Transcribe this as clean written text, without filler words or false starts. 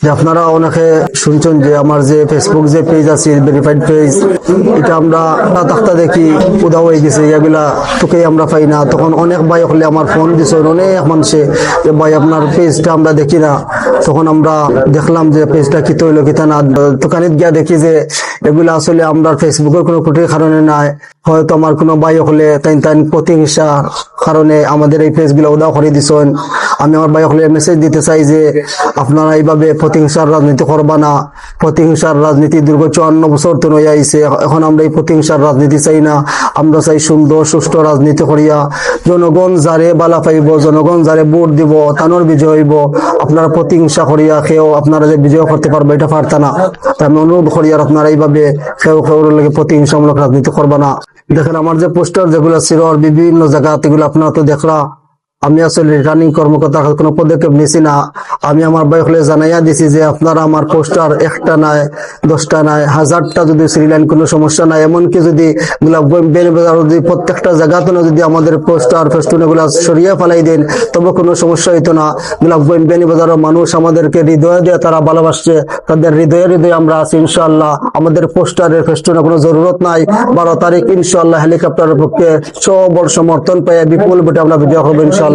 যে আপনারা অনেকে শুনছেন যে আমার যে ফেসবুক যে পেজ আছে ভেরিফাইড পেজ, এটা আমরা তাক্তা দেখি উদাও হয়ে গেছে, এগুলা তোকে আমরা পাই না। তখন অনেক ভাই হলে আমার ফোন দিছে অনেক মানুষে যে ভাই আপনার পেজটা আমরা দেখি না। তখন আমরা দেখলাম যে পেজটা কি তৈল কিতা না, দোকানে গিয়া দেখি যে এগুলা আসলে আমরা ফেসবুকের কোনো ত্রুটির কারণে নাই, হয়তো আমার কোনো ভাই হলে তাই প্রতিহিংসা কারণে আমাদের এই পেজগুলো উদাও করে দিছেন। আমি আমার ভাই হলে মেসেজ দিতে চাই যে আপনারা এইভাবে প্রতিহিংসার রাজনীতি করবা না। প্রতিহিংসার রাজনীতি দীর্ঘ 54 বছর তো হয়ে আইছে, এখন আমরা এই প্রতিহিংসার রাজনীতি চাই না। আমরা চাই সুন্দর সুষ্ঠু রাজনীতি করিয়া জনগণ যারে বালা পাইব, জনগণ যারে ভোট দিব তানোর বিজয় হইব। আপনারা প্রতিহিংসা করিয়া কেউ আপনারা যে বিজয় করতে পারবে এটা পারতা না। তাই আমি অনুরোধ করি আর আপনারা এইভাবে কেউ কেউর লাগে প্রতিহিংসামূলক রাজনীতি করবা না। দেখেন আমার যে পোস্টার যেগুলো ছিল বিভিন্ন জায়গা, এগুলো আপনারা তো দেখলা। আমি আসলে রিটার্নিং কর্মকর্তার কোনো পদক্ষেপ নিছি না। আমি আমার ভাই হলে জানাইয়া দিছি যে আপনারা আমার পোস্টার একটা নাই, 10টা নাই, 1000টা যদি সিরিয়াল কোনো সমস্যা নাই। এমনকি যদি যদি প্রত্যেকটা জায়গাতে যদি আমাদের পোস্টার ফেস্টুন এগুলা সরিয়ে ফেলাই দেন তবে কোনো সমস্যা হইতো না। বেনি বাজারের মানুষ আমাদেরকে হৃদয় দিয়ে তারা ভালোবাসছে, তাদের হৃদয়ে হৃদয়ে আমরা আছি ইনশাআল্লাহ। আমাদের পোস্টারের ফেস্টুনের কোনো জরুরত নাই। 12 তারিখ ইনশাআল্লাহ হেলিকপ্টারের পক্ষে সবল সমর্থন পেয়ে বিপুল ভোটে আমরা বিজয় হবো ইনশাআল্লাহ।